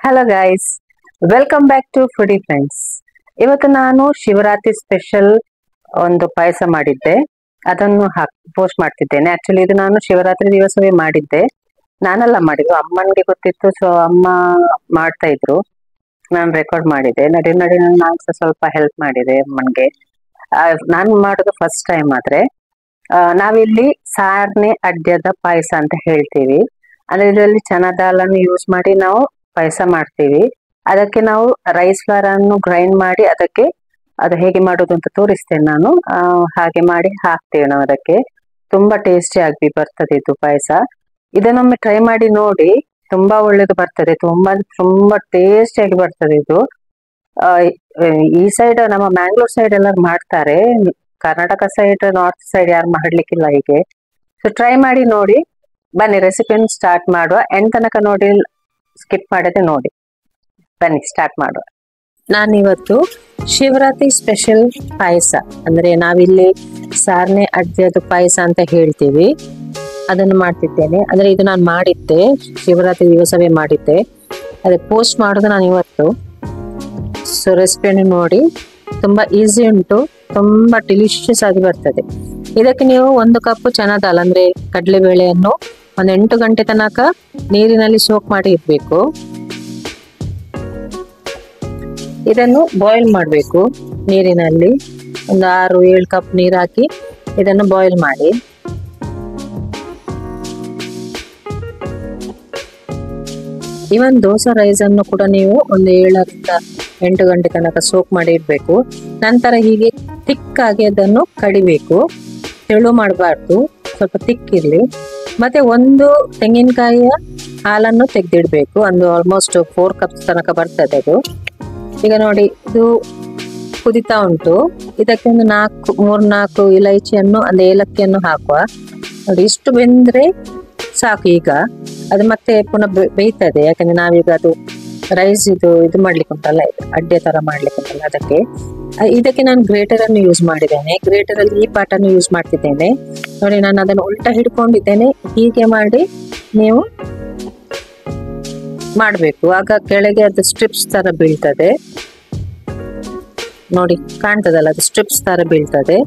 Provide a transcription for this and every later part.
Hello guys, welcome back to foodie friends. ಇವತ್ತು ನಾನು Shivaratri special ಒಂದು ಪಾಯಸ ಮಾಡಿದ್ದೆ, ಅದನ್ನು ಪೋಸ್ಟ್ ಮಾಡ್ತಿದ್ದೇನೆ. ಆಕ್ಚುಲಿ ಇದು ನಾನು ಶಿವರಾತ್ರಿ ದಿವಸವೇ ಮಾಡಿದ್ದೆ, ನಾನೆಲ್ಲ ಮಾಡಿದ್ದು, ಅಮ್ಮನಿಗೆ ಗೊತ್ತಿತ್ತು. ಸೊ ಅಮ್ಮ ಮಾಡ್ತಾ ಇದ್ರು, ನಾನು ರೆಕಾರ್ಡ್ ಮಾಡಿದೆ. ನಡಿ ನಡಿ ನಾನು ಸಹ ಸ್ವಲ್ಪ ಹೆಲ್ಪ್ ಮಾಡಿದೆ ಅಮ್ಮನಿಗೆ. ನಾನು ಮಾಡೋದು ಫಸ್ಟ್ ಟೈಮ್. ಆದ್ರೆ ನಾವಿಲ್ಲಿ ಸಾರ್ನೆ ಅಡ್ಯದ ಪಾಯಸ ಅಂತ ಹೇಳ್ತೀವಿ. ಅಂದ್ರೆ ಇದರಲ್ಲಿ ಚನಾ ದಾಲನ್ನು ಯೂಸ್ ಮಾಡಿ ನಾವು ಪಾಯಸ ಮಾಡ್ತೀವಿ. ಅದಕ್ಕೆ ನಾವು ರೈಸ್ ಫ್ಲವರ್ ಅನ್ನು ಗ್ರೈಂಡ್ ಮಾಡಿ ಅದಕ್ಕೆ ಅದು ಹೇಗೆ ಮಾಡೋದು ಅಂತ ತೋರಿಸ್ತೇನೆ ನಾನು. ಹಾಗೆ ಮಾಡಿ ಹಾಕ್ತೇವೆ ನಾವು ಅದಕ್ಕೆ. ತುಂಬಾ ಟೇಸ್ಟಿ ಆಗಿ ಬರ್ತದೆ ಇದು ಪಾಯಸ. ಇದನ್ನೊಮ್ಮೆ ಟ್ರೈ ಮಾಡಿ ನೋಡಿ, ತುಂಬಾ ಒಳ್ಳೇದು ಬರ್ತದೆ. ತುಂಬಾ ತುಂಬಾ ಟೇಸ್ಟಿ ಆಗಿ ಬರ್ತದೆ ಇದು. ಆ, ಈ ಸೈಡ್ ನಮ್ಮ ಮ್ಯಾಂಗ್ಳೂರ್ ಸೈಡ್ ಎಲ್ಲ ಮಾಡ್ತಾರೆ, ಕರ್ನಾಟಕ ಸೈಡ್ ನಾರ್ತ್ ಸೈಡ್ ಯಾರು ಮಾಡ್ಲಿಕ್ಕಿಲ್ಲ ಹೀಗೆ. ಸೊ ಟ್ರೈ ಮಾಡಿ ನೋಡಿ. ಬನ್ನಿ ರೆಸಿಪಿಯನ್ನು ಸ್ಟಾರ್ಟ್ ಮಾಡುವ. ಎಂಡ್ ತನಕ ನೋಡಿ, ಸ್ಕಿಪ್ ಮಾಡದೆ ನೋಡಿ. ಬನ್ನಿ ಸ್ಟಾರ್ಟ್ ಮಾಡುವ. ನಾನಿವತ್ತು ಶಿವರಾತ್ರಿ ಸ್ಪೆಷಲ್ ಪಾಯಸ, ಅಂದ್ರೆ ನಾವಿಲ್ಲಿ ಸಾರ್ನೆ ಅಡ್ಯದ ಪಾಯಸ ಅಂತ ಹೇಳ್ತೀವಿ, ಅದನ್ನು ಮಾಡ್ತಿದ್ದೇನೆ. ಅಂದ್ರೆ ಇದು ನಾನು ಮಾಡಿದ್ದೆ, ಶಿವರಾತ್ರಿ ದಿವಸವೇ ಮಾಡಿದ್ದೆ. ಅದಕ್ಕೆ ಪೋಸ್ಟ್ ಮಾಡೋದು ನಾನು ಇವತ್ತು. ಸೊ ರೆಸಿಪಿಯನ್ನು ನೋಡಿ, ತುಂಬಾ ಈಸಿ ಉಂಟು, ತುಂಬಾ ಡಿಲಿಷಿಯಸ್ ಆಗಿ ಬರ್ತದೆ. ಇದಕ್ಕೆ ನೀವು 1 ಕಪ್ ಚನಾ ದಾಲ್ ಅಂದ್ರೆ ಕಡಲೆಬೇಳೆಯನ್ನು ಒಂದು 8 ಗಂಟೆ ತನಕ ನೀರಿನಲ್ಲಿ ಸೋಕ್ ಮಾಡಿ ಇಡ್ಬೇಕು. ಇದನ್ನು ಬಾಯ್ಲ್ ಮಾಡಬೇಕು ನೀರಿನಲ್ಲಿ. ಒಂದು 6-7 ಕಪ್ ನೀರು ಹಾಕಿ ಇದನ್ನು ಬಾಯ್ಲ್ ಮಾಡಿ. ಇವನ್ ದೋಸಾ ರೈಸ್ ಅನ್ನು ಕೂಡ ನೀವು ಒಂದು 7ರಿಂದ 8 ಗಂಟೆ ತನಕ ಸೋಕ್ ಮಾಡಿ ಇಡ್ಬೇಕು. ನಂತರ ಹೀಗೆ ಥಿಕ್ ಆಗಿ ಅದನ್ನು ಕಡಿಬೇಕು, ತೆಳು ಮಾಡಬಾರ್ದು, ಸ್ವಲ್ಪ ಥಿಕ್ ಇರ್ಲಿ. ಮತ್ತೆ 1 ತೆಂಗಿನಕಾಯಿಯ ಹಾಲನ್ನು ತೆಗೆದಿಡ್ಬೇಕು. ಒಂದು ಆಲ್ಮೋಸ್ಟ್ 4 ಕಪ್ಸ್ ತನಕ ಬರ್ತದೆ ಅದು. ಈಗ ನೋಡಿ, ಇದು ಕುದಿತಾ ಉಂಟು. ಇದಕ್ಕೆ ಒಂದು 3-4 ಇಲೈಚಿಯನ್ನು, ಒಂದು ಏಲಕ್ಕಿಯನ್ನು ಹಾಕುವ. ನೋಡಿ, ಇಷ್ಟು ಬೆಂದ್ರೆ ಸಾಕು. ಈಗ ಅದು ಮತ್ತೆ ಪುನಃ ಬೇಯ್ತದೆ, ಯಾಕಂದ್ರೆ ನಾವೀಗ ಅದು ರೈಸ್ ಇದು ಮಾಡ್ಲಿಕ್ಕೆ ಉಂಟಲ್ಲ, ಇದು ಅಡ್ಡೆ ತರ ಮಾಡ್ಲಿಕ್ಕೆ ಉಂಟಲ್ಲ, ಇದಕ್ಕೆ ನಾನು ಗ್ರೇಟರ್ ಅನ್ನು ಯೂಸ್ ಮಾಡಿದ್ದೇನೆ. ಗ್ರೇಟರ್ ಅಲ್ಲಿ ಈ ಪಾರ್ಟ್ ಅನ್ನು ಯೂಸ್ ಮಾಡ್ತಿದ್ದೇನೆ. ನೋಡಿ, ನಾನು ಅದನ್ನು ಉಲ್ಟಾ ಹಿಡ್ಕೊಂಡಿದ್ದೇನೆ. ಹೀಗೆ ಮಾಡಿ ನೀವು ಮಾಡ್ಬೇಕು, ಆಗ ಕೆಳಗೆ ಅದು ಸ್ಟ್ರಿಪ್ಸ್ ತರ ಬೀಳ್ತದೆ. ನೋಡಿ, ಕಾಣ್ತದಲ್ಲ, ಅದು ಸ್ಟ್ರಿಪ್ಸ್ ತರ ಬೀಳ್ತದೆ.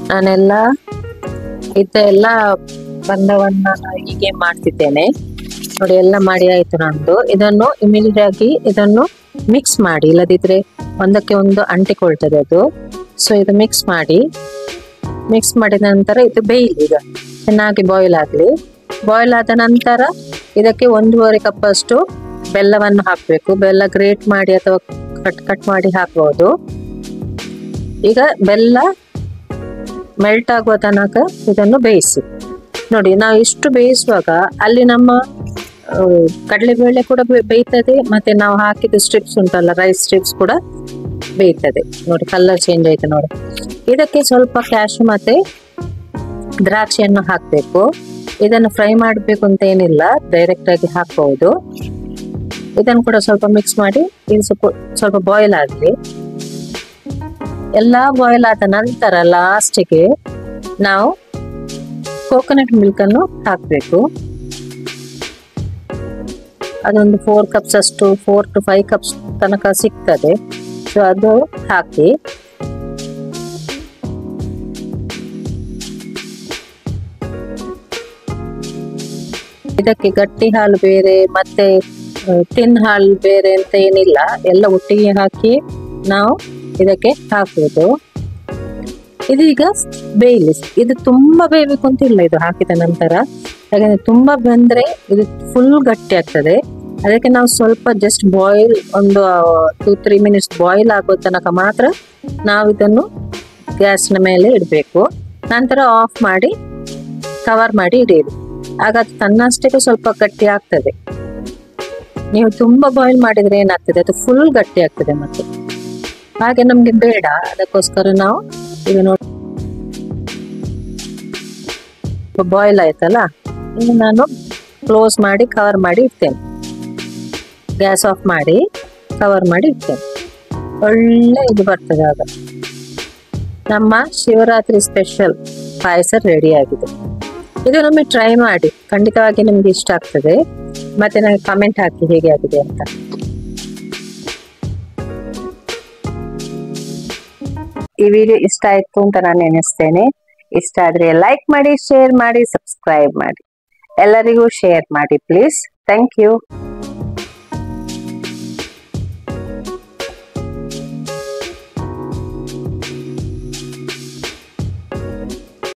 ನಾನೆಲ್ಲ ಇದೆಲ್ಲ ಬಂದವನ್ನ ಹೀಗೆ ಮಾಡ್ತಿದ್ದೇನೆ. ನೋಡಿ, ಎಲ್ಲ ಮಾಡಿ ಆಯ್ತು ನಂದು. ಇದನ್ನು ಇಮಿಡಿಯೇಟ್ ಆಗಿ ಇದನ್ನು ಮಿಕ್ಸ್ ಮಾಡಿ, ಇಲ್ಲದಿದ್ರೆ ಒಂದಕ್ಕೆ ಒಂದು ಅಂಟಿಕೊಳ್ತದೆ ಅದು. ಸೊ ಇದು ಮಿಕ್ಸ್ ಮಾಡಿದ ನಂತರ ಇದು ಬೇಯಲಿ. ಈಗ ಚೆನ್ನಾಗಿ ಬಾಯ್ಲ್ ಆಗಲಿ. ಬಾಯ್ಲ್ ಆದ ನಂತರ ಇದಕ್ಕೆ 1.5 ಕಪ್ ಅಷ್ಟು ಬೆಲ್ಲವನ್ನು ಹಾಕಬೇಕು. ಬೆಲ್ಲ ಗ್ರೇಟ್ ಮಾಡಿ ಅಥವಾ ಕಟ್ ಮಾಡಿ ಹಾಕಬಹುದು. ಈಗ ಬೆಲ್ಲ ಮೆಲ್ಟ್ ಆಗುವ ತನಕ ಇದನ್ನು ಬೇಯಿಸಿ. ನೋಡಿ, ನಾವು ಇಷ್ಟು ಬೇಯಿಸುವಾಗ ಅಲ್ಲಿ ನಮ್ಮ ಕಡಲೆಬೇಳೆ ಕೂಡ ಬೇಯ್ತದೆ, ಮತ್ತೆ ನಾವು ಹಾಕಿದ ಸ್ಟ್ರಿಪ್ಸ್ ಉಂಟಲ್ಲ, ರೈಸ್ ಸ್ಟ್ರಿಪ್ಸ್ ಕೂಡ ಬೇಯ್ತದೆ. ನೋಡಿ, ಕಲರ್ ಚೇಂಜ್ ಆಯ್ತು ನೋಡಿ. ಇದಕ್ಕೆ ಸ್ವಲ್ಪ ಕ್ಯಾಶು ಮತ್ತೆ ದ್ರಾಕ್ಷಿಯನ್ನು ಹಾಕಬೇಕು. ಇದನ್ನು ಫ್ರೈ ಮಾಡಬೇಕು ಅಂತ ಏನಿಲ್ಲ, ಡೈರೆಕ್ಟ್ ಆಗಿ ಹಾಕಬಹುದು. ಇದನ್ನು ಕೂಡ ಸ್ವಲ್ಪ ಮಿಕ್ಸ್ ಮಾಡಿ ಇದು ಸ್ವಲ್ಪ ಬಾಯ್ಲ್ ಆಗಲಿ. ಎಲ್ಲಾ ಬಾಯ್ಲ್ ಆದ ನಂತರ ಲಾಸ್ಟಿಗೆ ನಾವು ಕೋಕೋನಟ್ ಮಿಲ್ಕ್ ಅನ್ನು ಹಾಕಬೇಕು. ಅದೊಂದು 4 ಕಪ್ಸ್ ಅಷ್ಟು, 4 to 5 ಕಪ್ಸ್ ತನಕ ಸಿಗ್ತದೆ. ಸೊ ಅದು ಹಾಕಿ ಇದಕ್ಕೆ ಗಟ್ಟಿ ಹಾಲು ಬೇರೆ ಮತ್ತೆ ತಿನ್ ಹಾಲು ಬೇರೆ ಅಂತ ಏನಿಲ್ಲ, ಎಲ್ಲ ಒಟ್ಟಿಗೆ ಹಾಕಿ ನಾವು ಇದಕ್ಕೆ ಹಾಕುವುದು. ಇದೀಗ ಬೇಯಲಿ. ಇದು ತುಂಬಾ ಬೇಯಬೇಕು ಅಂತ ಇಲ್ಲ ಇದು ಹಾಕಿದ ನಂತರ, ಯಾಕಂದ್ರೆ ತುಂಬಾ ಬೆಂದ್ರೆ ಇದು ಫುಲ್ ಗಟ್ಟಿ ಆಗ್ತದೆ. ಅದಕ್ಕೆ ನಾವು ಸ್ವಲ್ಪ ಜಸ್ಟ್ ಬಾಯ್ಲ್, ಒಂದು 2-3 ಮಿನಿಟ್ಸ್ ಬಾಯ್ಲ್ ಆಗೋ ತನಕ ಮಾತ್ರ ನಾವು ಇದನ್ನು ಗ್ಯಾಸ್ನ ಮೇಲೆ ಇಡಬೇಕು. ನಂತರ ಆಫ್ ಮಾಡಿ ಕವರ್ ಮಾಡಿ ಇಡೀರಿ. ಆಗ ಅದು ತನ್ನಷ್ಟಕ್ಕೆ ಸ್ವಲ್ಪ ಗಟ್ಟಿ ಆಗ್ತದೆ. ನೀವು ತುಂಬಾ ಬಾಯ್ಲ್ ಮಾಡಿದ್ರೆ ಏನಾಗ್ತದೆ, ಅದು ಫುಲ್ ಗಟ್ಟಿ ಆಗ್ತದೆ ಮತ್ತೆ. ಹಾಗೆ ನಮ್ಗೆ ಬೇಡ, ಅದಕ್ಕೋಸ್ಕರ ನಾವು ಈಗ ನೋಡಿ ಬಾಯ್ಲ್ ಆಯ್ತಲ್ಲ, ಇನ್ನು ನಾನು ಕ್ಲೋಸ್ ಮಾಡಿ ಕವರ್ ಮಾಡಿ ಇಡ್ತೇನೆ. ಗ್ಯಾಸ್ ಆಫ್ ಮಾಡಿ ಕವರ್ ಮಾಡಿ ಇಡ್ತೇನೆ. ಒಳ್ಳೆ ಇದು ಬರ್ತದೆ ಆಗ. ನಮ್ಮ ಶಿವರಾತ್ರಿ ಸ್ಪೆಷಲ್ ಪಾಯಸ ರೆಡಿ ಆಗಿದೆ. ಇದು ಒಮ್ಮೆ ಟ್ರೈ ಮಾಡಿ, ಖಂಡಿತವಾಗಿ ನಿಮ್ಗೆ ಇಷ್ಟ ಆಗ್ತದೆ. ಮತ್ತೆ ನನಗೆ ಕಮೆಂಟ್ ಹಾಕಿ ಹೇಗೆ ಆಗಿದೆ ಅಂತ. ಈ ವಿಡಿಯೋ ಇಷ್ಟ ಆಯ್ತು ಅಂತ ನಾನು ಎಣಿಸ್ತೇನೆ. ಇಷ್ಟ ಆದ್ರೆ ಲೈಕ್ ಮಾಡಿ, ಶೇರ್ ಮಾಡಿ, ಸಬ್ಸ್ಕ್ರೈಬ್ ಮಾಡಿ. ಎಲ್ಲರಿಗೂ ಶೇರ್ ಮಾಡಿ ಪ್ಲೀಸ್. Thank you.